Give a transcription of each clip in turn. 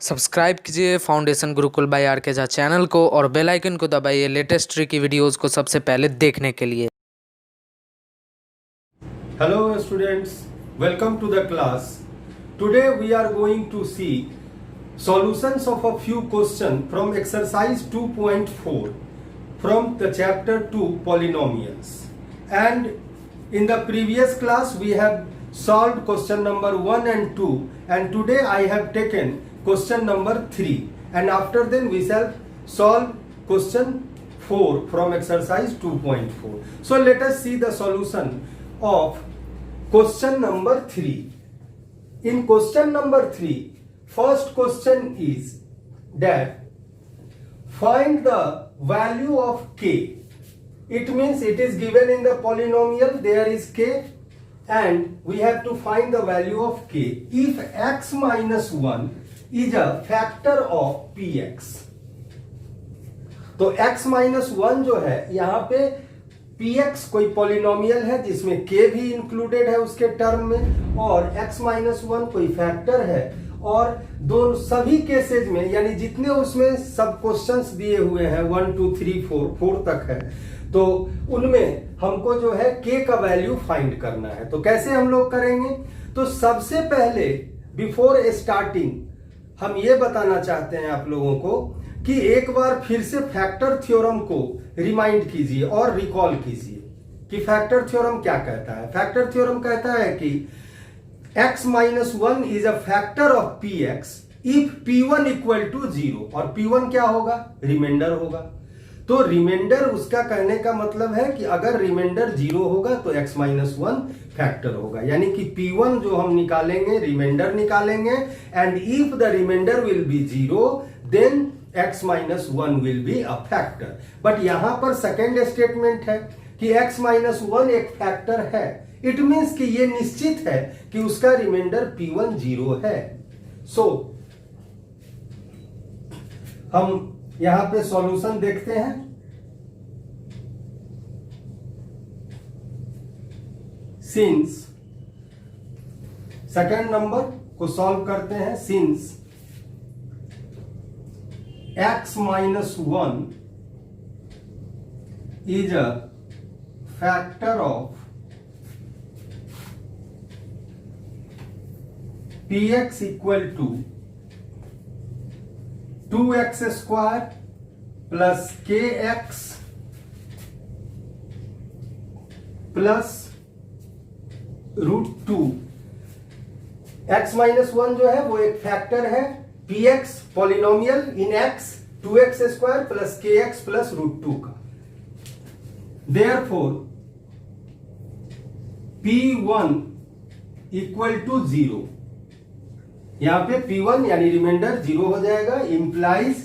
Subscribe कीजिए foundation Gurukul bye are के Jha channel को और बेल आइकन को दबाइए लेटेस्ट ट्रिकी वीडियोस को सबसे पहले देखने के लिए। Hello students, welcome to the class. Today we are going to see solutions of a few questions from exercise 2.4 from the chapter 2 polynomials. And in the previous class we have solved question number 1 and 2, and today I have taken question number 3, and after then we shall solve question 4 from exercise 2.4. So let us see the solution of question number 3. In question number 3, first question is that find the value of k. It means it is given in the polynomial, there is k, and we have to find the value of k if x minus 1 is a factor of px. तो x minus 1 जो है यहाँ पे px कोई polynomial है जिसमें k भी included है उसके टर्म में, और x minus 1 कोई फैक्टर है, और दोनों सभी केसेज में यानी जितने उसमें सब क्वेश्चंस दिए हुए हैं 1 2 3 4 तक है, तो उनमें हमको जो है k का वैल्यू फाइंड करना है। तो कैसे हम लोग करेंगे? तो सबसे पहले बिफोर स्टार्टिंग हम ये बताना चाहते हैं आप लोगों को कि एक बार फिर से फैक्टर थ्योरम को रिमाइंड कीजिए और रिकॉल कीजिए कि फैक्टर थ्योरम क्या कहता है। फैक्टर थ्योरम कहता है कि x minus 1 is a factor of px if p1 equal to 0, और p1 क्या होगा? रिमाइंडर होगा। तो रिमाइंडर उसका कहने का मतलब है कि अगर रिमाइंडर 0 होगा तो x minus 1 फैक्टर होगा, यानी कि p1 जो हम निकालेंगे रिमाइंडर निकालेंगे, and if the reminder will be 0 then x minus 1 will be a factor. But यहां पर सेकेंड स्टेटमेंट है कि x minus 1 एक फैक्टर है, इट मीन्स कि ये निश्चित है कि उसका रिमाइंडर p1 0 है। सो हम यहां पे सॉल्यूशन देखते हैं। सिंस सेकेंड नंबर को सॉल्व करते हैं। Since x minus 1 is a factor of px equal to 2x square plus kx plus √2। x minus 1 जो है वो एक फैक्टर है, px पॉलिनोमियल इन x 2x square plus kx plus √2 का। देयरफॉर p1 इक्वल टू 0, यहां पे p1 यानी reminder 0 हो जाएगा, इंप्लाइज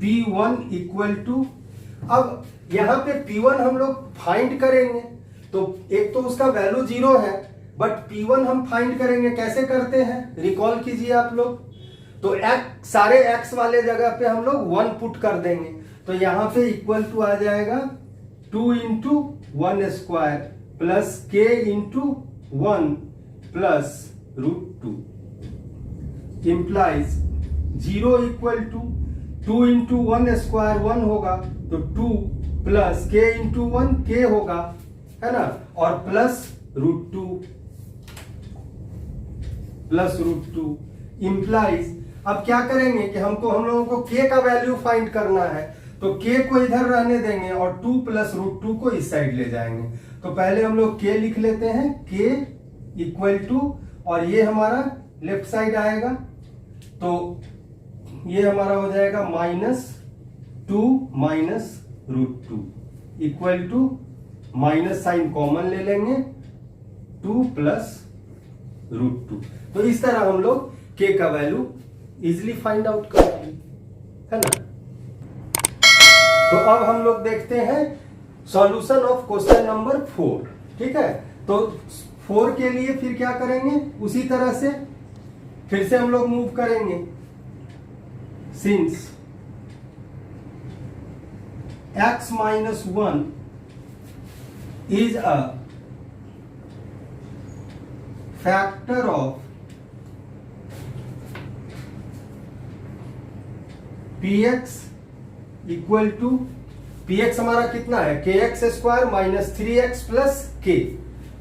p1 इक्वल टू, अब यहां पे p1 हम लोग फाइंड करेंगे, तो एक तो उसका वैल्यू 0 है, बट p1 हम फाइंड करेंगे, कैसे करते हैं रिकॉल कीजिए आप लोग। तो सारे x वाले जगह पे हम लोग 1 पुट कर देंगे, तो यहां पे इक्वल टू आ जाएगा 2 into 1 square plus k into 1 plus √2 implies 0 equal to 2 into 1 square 1 होगा, तो 2 प्लस k इंटू 1 k होगा, है ना, और प्लस √2 प्लस √2 इंप्लाइज, अब क्या करेंगे कि हम लोगों को k का वैल्यू फाइंड करना है, तो k को इधर रहने देंगे और 2 प्लस √2 को इस साइड ले जाएंगे। तो पहले हम लोग k लिख लेते हैं, k इक्वल टू, और ये हमारा लेफ्ट साइड आएगा, तो ये हमारा हो जाएगा -2 minus √2 equal to, minus sign common ले लेंगे, 2 प्लस √2। तो इस तरह हम लोग k का वैल्यू इजिली फाइंड आउट करते हैं, है ना। तो अब हम लोग देखते हैं सॉल्यूशन ऑफ क्वेश्चन नंबर 4, ठीक है। तो 4 के लिए फिर क्या करेंगे, उसी तरह से फिर से हम लोग मूव करेंगे। Since x minus 1 is a factor of px equal to px हमारा कितना है kx square minus 3x plus k,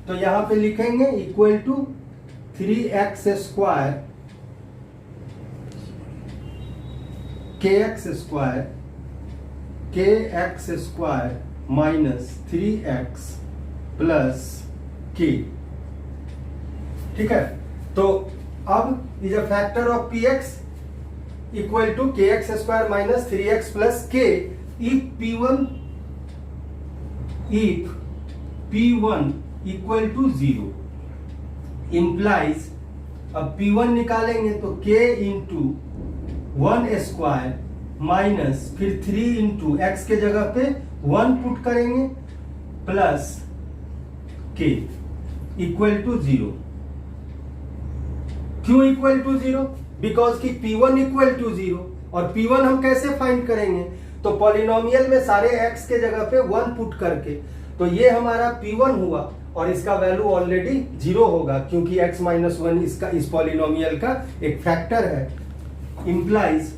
तो यहां पे लिखेंगे equal to 3x square kx square minus 3x plus k। ठीक है, तो अब is a factor of px equal to kx square minus 3x plus k if p1 equal to 0 implies, अब p1 निकालेंगे तो k इंटू 1 स्क्वायर माइनस फिर 3 into x के जगह पे 1 पुट करेंगे प्लस k इक्वल टू 0। क्यों इक्वल टू 0? बिकॉज की p1 इक्वल टू 0, और p1 हम कैसे फाइंड करेंगे? तो पॉलिनोमियल में सारे x के जगह पे 1 पुट करके, तो ये हमारा p1 हुआ और इसका वैल्यू ऑलरेडी 0 होगा क्योंकि x माइनस 1 इसका इस पॉलिनोमियल का एक फैक्टर है। इंप्लाइज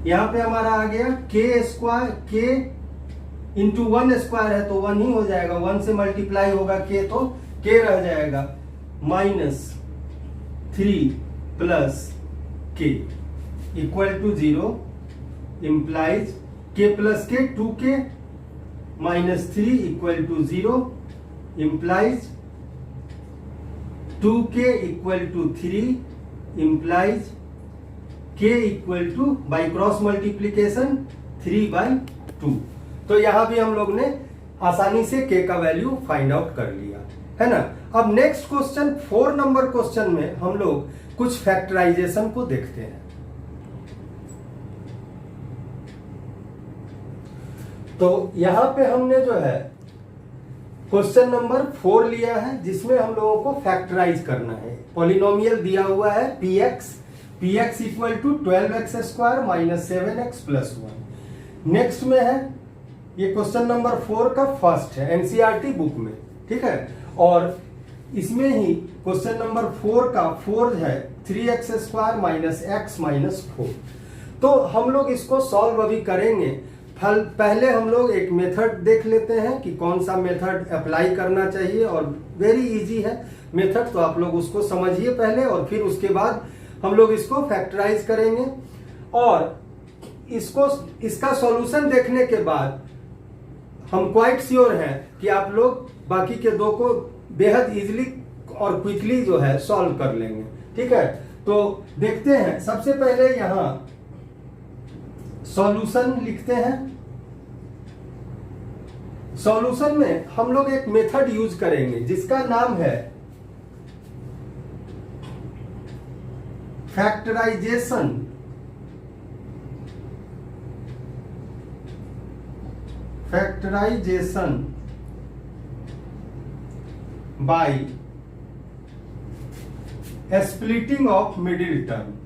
यहां पे हमारा आ गया k square, k into 1 square है तो 1 ही हो जाएगा, 1 से मल्टीप्लाई होगा k तो k रह जाएगा minus 3 plus k equal to 0 implies k plus k 2k minus 3 equal to 0 implies 2k equal to 3 implies k equal to by cross multiplication 3/2। तो यहां भी हम लोग ने आसानी से k का वैल्यू फाइंड आउट कर लिया है ना। अब नेक्स्ट क्वेश्चन 4 नंबर क्वेश्चन में हम लोग कुछ फैक्टराइजेशन को देखते हैं। तो यहां पे हमने जो है क्वेश्चन नंबर 4 लिया है जिसमें हम लोगों को फैक्टराइज करना है। पॉलिनोमियल दिया हुआ है px equal to 12x square minus 7x plus 1। Next में है ये क्वेश्चन नंबर 4 का फर्स्ट है एनसीईआरटी बुक में, ठीक है, और इसमें ही क्वेश्चन नंबर 4 का 4 है 3x square minus x minus 4। तो हम लोग इसको सॉल्व अभी करेंगे। पहले हम लोग एक मेथड देख लेते हैं कि कौन सा मेथड अप्लाई करना चाहिए, और वेरी इजी है मेथड, तो आप लोग उसको समझिए पहले और फिर उसके बाद हम लोग इसको फैक्टराइज करेंगे। और इसका सॉल्यूशन देखने के बाद हम क्वाइट श्योर हैं कि आप लोग बाकी के दो को बेहद इजीली और क्विकली जो है सॉल्व कर लेंगे। ठीक है, तो देखते हैं। सबसे पहले यहां सॉल्यूशन लिखते हैं। सॉल्यूशन में हम लोग एक मेथड यूज करेंगे जिसका नाम है factorisation by splitting of middle term.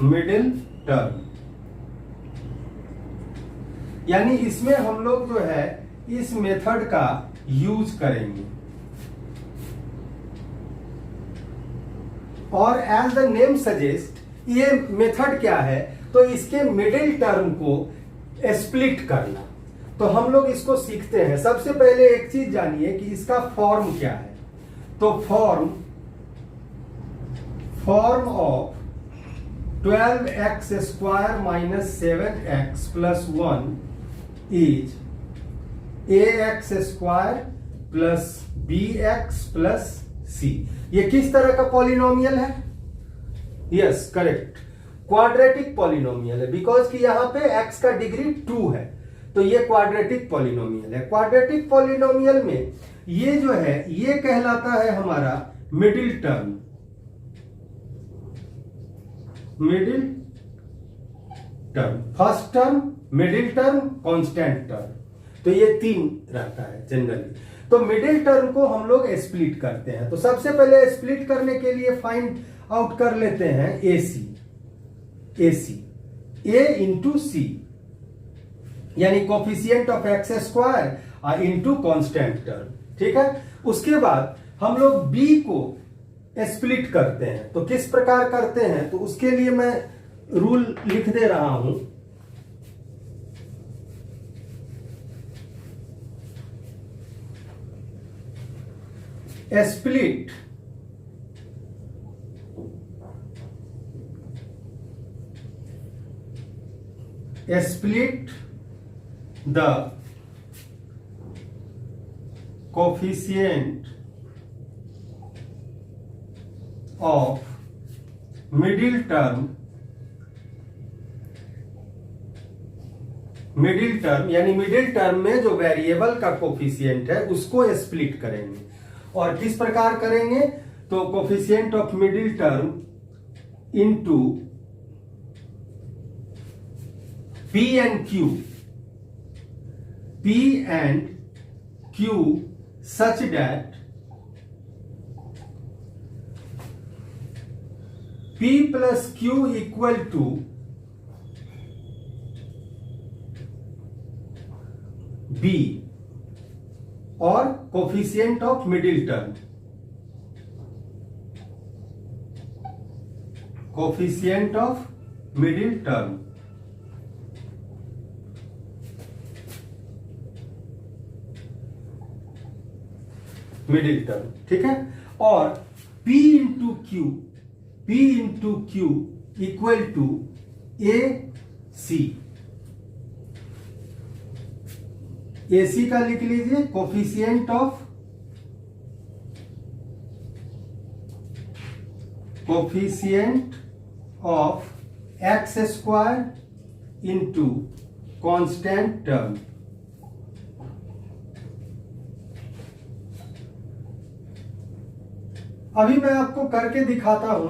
Middle term यानी इसमें हम लोग जो है इस मेथड का यूज करेंगे, और एज द नेम सजेस्ट ये मेथड क्या है, तो इसके मिडिल टर्म को स्प्लिट करना। तो हम लोग इसको सीखते हैं। सबसे पहले एक चीज जानिए कि इसका फॉर्म क्या है। तो form of 12x square minus 7x plus 1 is ax square plus bx plus c। ये किस तरह का पॉलिनोमियल है? यस, करेक्ट, क्वाड्रेटिक पॉलिनोमियल है, बिकॉज कि यहां पे x का डिग्री 2 है, तो ये क्वाड्रेटिक पॉलिनोमियल है। क्वाड्रेटिक पॉलिनोमियल में ये जो है ये कहलाता है हमारा middle term. First term, middle term, constant term, तो ये 3 रहता है जनरली। तो मिडिल टर्म को हम लोग स्प्लिट करते हैं। तो सबसे पहले स्प्लिट करने के लिए फाइंड आउट कर लेते हैं AC A इंटू सी, यानी coefficient of x square into constant term. ठीक है, उसके बाद हम लोग B को स्प्लिट करते हैं। तो किस प्रकार करते हैं, तो उसके लिए मैं रूल लिख दे रहा हूं। Split the coefficient of middle term यानी मिडिल टर्म में जो वेरिएबल का कोफिशिएंट है उसको स्प्लिट करेंगे। और किस प्रकार करेंगे, तो coefficient of middle term into P and Q such that P plus Q equal to B और coefficient of middle term, coefficient of middle term ठीक है। और P into Q equal to AC का लिख लीजिए, coefficient of x square into constant term. अभी मैं आपको करके दिखाता हूं,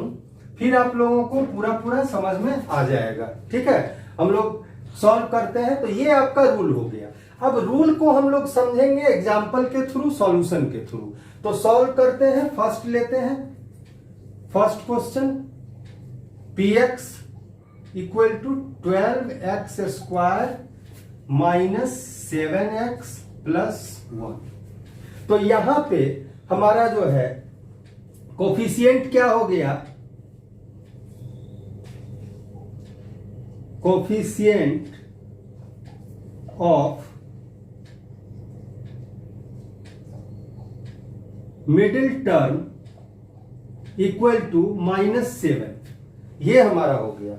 फिर आप लोगों को पूरा समझ में आ जाएगा। ठीक है, हम लोग सॉल्व करते हैं। तो ये आपका रूल हो गया। अब रूल को हम लोग समझेंगे एग्जाम्पल के थ्रू, सॉल्यूशन के थ्रू। तो सॉल्व करते हैं। फर्स्ट लेते हैं, first question, px equal to 12x square minus 7x plus 1। तो यहां पे हमारा जो है कोफिशिएंट क्या हो गया, coefficient of middle term equal to -7, ये हमारा हो गया।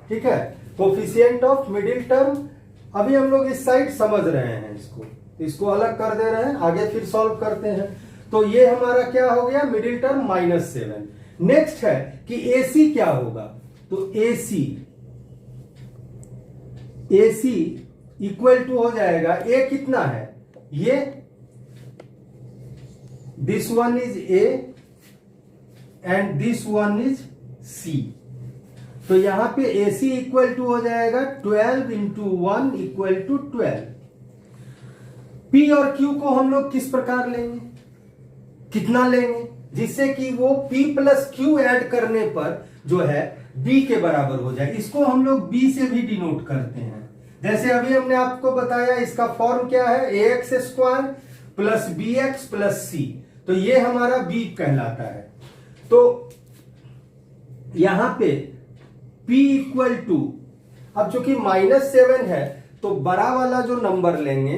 ठीक है, कोफिशिएंट ऑफ मिडिल टर्म। अभी हम लोग इस साइड समझ रहे हैं, इसको अलग कर दे रहे हैं, आगे फिर सॉल्व करते हैं। तो ये हमारा क्या हो गया, मिडिल टर्म -7। नेक्स्ट है कि AC क्या होगा, तो AC इक्वल टू हो जाएगा, A कितना है, ये this one is A and this one is C। तो यहां पे AC इक्वल टू हो जाएगा 12 इंटू 1 इक्वल टू 12। P और Q को हम लोग किस प्रकार लेंगे, कितना लेंगे, जिससे कि वो P प्लस Q ऐड करने पर जो है B के बराबर हो जाए। इसको हम लोग B से भी डिनोट करते हैं। जैसे अभी हमने आपको बताया, इसका फॉर्म क्या है, ax square plus bx plus c। तो ये हमारा B कहलाता है। तो यहां पे P इक्वल टू, अब चूंकि -7 है तो बड़ा वाला जो नंबर लेंगे,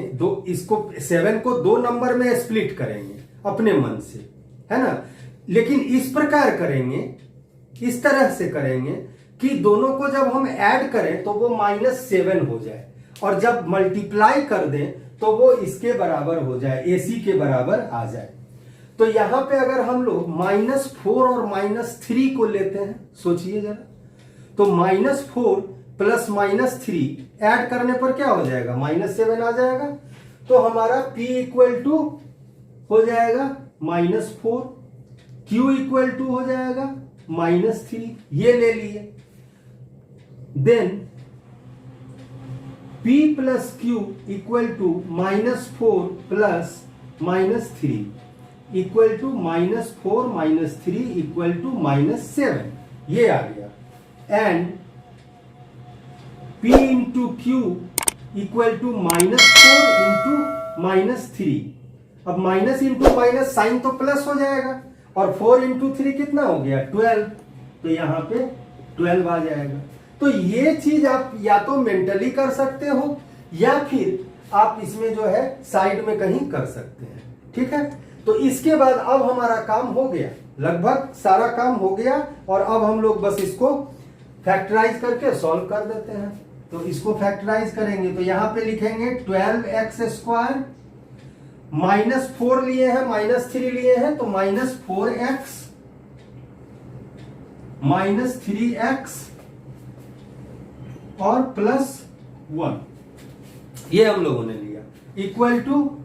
इसको 7 को 2 नंबर में स्प्लिट करेंगे अपने मन से, है ना। लेकिन इस प्रकार करेंगे, इस तरह से करेंगे कि दोनों को जब हम ऐड करें तो वो -7 हो जाए, और जब मल्टीप्लाई कर दें तो वो इसके बराबर हो जाए, AC के बराबर आ जाए। तो यहां पे अगर हम लोग -4 और -3 को लेते हैं, सोचिए जरा, तो -4 प्लस -3 ऐड करने पर क्या हो जाएगा, -7 आ जाएगा। तो हमारा P इक्वल टू हो जाएगा -4, Q इक्वल टू हो जाएगा -3, ये ले लिए। Then P plus Q equal to -4 plus -3 equal to -4 -3 equal to -7, ये आ गया। And P into Q equal to -4 into -3। अब माइनस इंटू माइनस साइन तो प्लस हो जाएगा, और 4 इंटू 3 कितना हो गया 12, तो यहाँ पे 12 आ जाएगा। तो ये चीज आप या तो मेंटली कर सकते हो या फिर आप इसमें जो है साइड में कहीं कर सकते हैं, ठीक है। तो इसके बाद अब हमारा काम हो गया, लगभग सारा काम हो गया, और अब हम लोग बस इसको फैक्टराइज करके सॉल्व कर देते हैं। तो इसको फैक्टराइज करेंगे तो यहां पे लिखेंगे 12x² -4 लिए हैं -3 लिए हैं, तो -4x -3x और +1, ये हम लोगों ने लिया, इक्वल टू।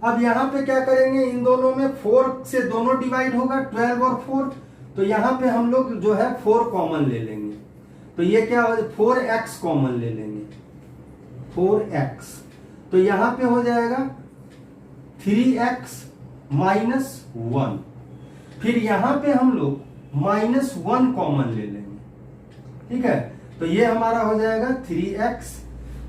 अब यहां पे क्या करेंगे, इन दोनों में 4 से दोनों डिवाइड होगा, 12 और 4, तो यहां पे हम लोग जो है 4 कॉमन ले लेंगे, तो ये क्या हो, 4x कॉमन ले लेंगे, 4x, तो यहां पे हो जाएगा 3x -1। फिर यहां पे हम लोग -1 कॉमन ले लेंगे, ठीक है, तो ये हमारा हो जाएगा 3x,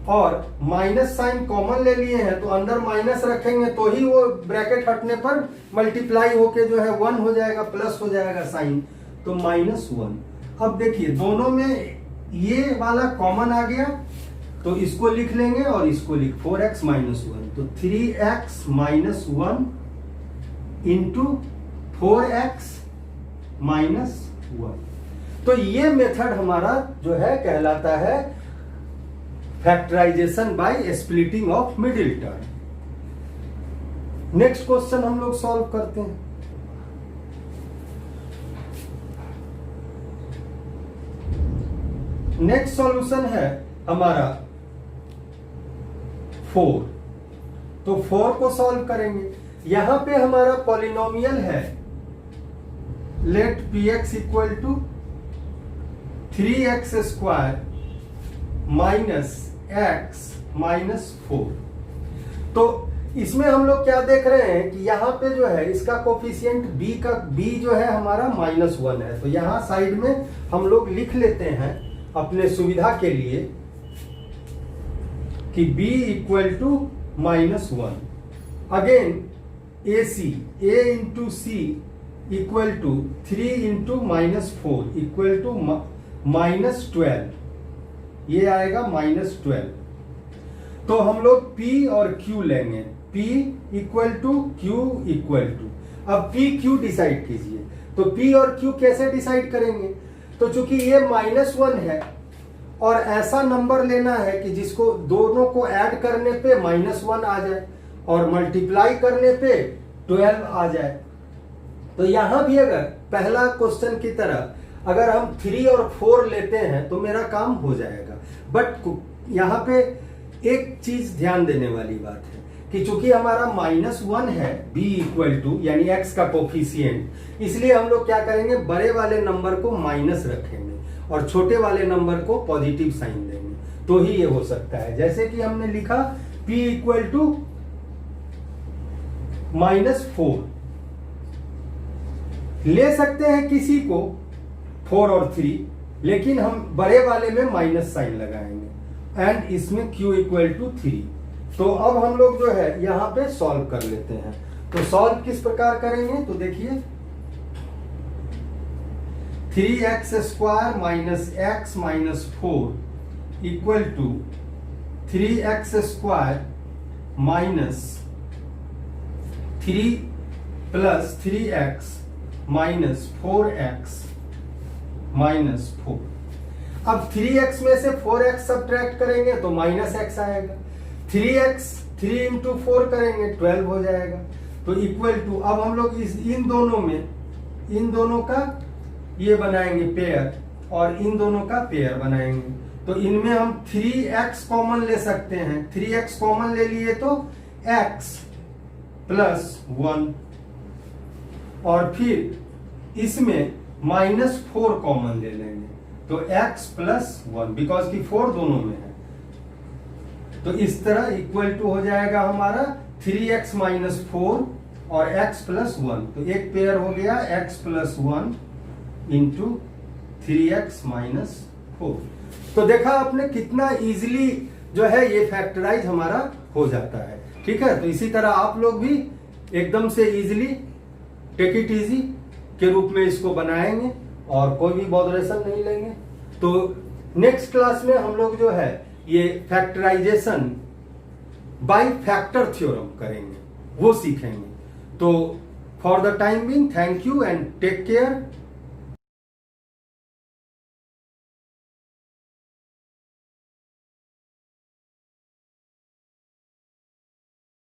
और माइनस साइन कॉमन ले लिए हैं तो अंदर माइनस रखेंगे तो ही वो ब्रैकेट हटने पर मल्टीप्लाई होके जो है 1 हो जाएगा, प्लस हो जाएगा साइन, तो -1। अब देखिए दोनों में ये वाला कॉमन आ गया, तो इसको लिख लेंगे और इसको लिख 4x -1, तो 3x -1 इंटू 4x -1। तो ये मेथड हमारा जो है कहलाता है factorisation by splitting of middle term. Next question हम लोग सॉल्व करते हैं। नेक्स्ट सॉल्यूशन है हमारा 4, तो 4 को सॉल्व करेंगे। यहां पे हमारा पॉलिनोमियल है, let px equal to 3x² -x -4। तो इसमें हम लोग क्या देख रहे हैं कि यहां पे जो है इसका कोफिशिएंट b जो है हमारा -1 है, तो यहां साइड में हम लोग लिख लेते हैं अपने सुविधा के लिए कि b equal to -1। Again a into C equal to 3 into -4 equal to -12, ये आएगा -12। तो हम लोग P और Q लेंगे, P equal to Q equal to. अब P Q डिसाइड कीजिए, तो P और Q कैसे डिसाइड करेंगे, तो चूंकि ये -1 है और ऐसा नंबर लेना है कि जिसको दोनों को ऐड करने पे -1 आ जाए और मल्टीप्लाई करने पे 12 आ जाए। तो यहां भी अगर पहला क्वेश्चन की तरह अगर हम 3 और 4 लेते हैं तो मेरा काम हो जाएगा, बट यहां पे एक चीज ध्यान देने वाली बात है कि चूंकि हमारा -1 है b इक्वल टू यानी x का कोफिशिएंट, इसलिए हम लोग क्या करेंगे, बड़े वाले नंबर को माइनस रखेंगे और छोटे वाले नंबर को पॉजिटिव साइन देंगे, तो ही ये हो सकता है। जैसे कि हमने लिखा p इक्वल टू -4, ले सकते हैं किसी को 4 और 3, लेकिन हम बड़े वाले में माइनस साइन लगाएंगे एंड इसमें q इक्वल टू 3। तो अब हम लोग जो है यहां पे सॉल्व कर लेते हैं। तो सॉल्व किस प्रकार करेंगे, तो देखिए 3x² -x -4 equal to 3x² -3 plus 3x -4x -4। अब 3x में से 4x सब्ट्रैक्ट करेंगे तो -x आएगा, 3x 3 इंटू 4 करेंगे 12 हो जाएगा। तो इक्वल टू, अब हम लोग इन दोनों का ये बनाएंगे पेयर और इन दोनों का पेयर बनाएंगे। तो इनमें हम 3x कॉमन ले सकते हैं, 3x कॉमन ले लिए तो x +1, और फिर इसमें -4 कॉमन ले लेंगे तो x +1, बिकॉज की 4 दोनों में है। तो इस तरह इक्वल टू हो जाएगा हमारा 3x माइनस 4 और x प्लस 1, तो एक पेयर हो गया x plus 1 into 3x minus 4। तो देखा आपने कितना इजीली जो है ये फैक्टराइज हमारा हो जाता है। ठीक है, तो इसी तरह आप लोग भी एकदम से इजीली टेक इट इजी के रूप में इसको बनाएंगे और कोई भी बॉदरेशन नहीं लेंगे। तो नेक्स्ट क्लास में हम लोग जो है ये फैक्टराइजेशन बाय फैक्टर थ्योरम करेंगे, वो सीखेंगे। तो for the time being thank you and take care.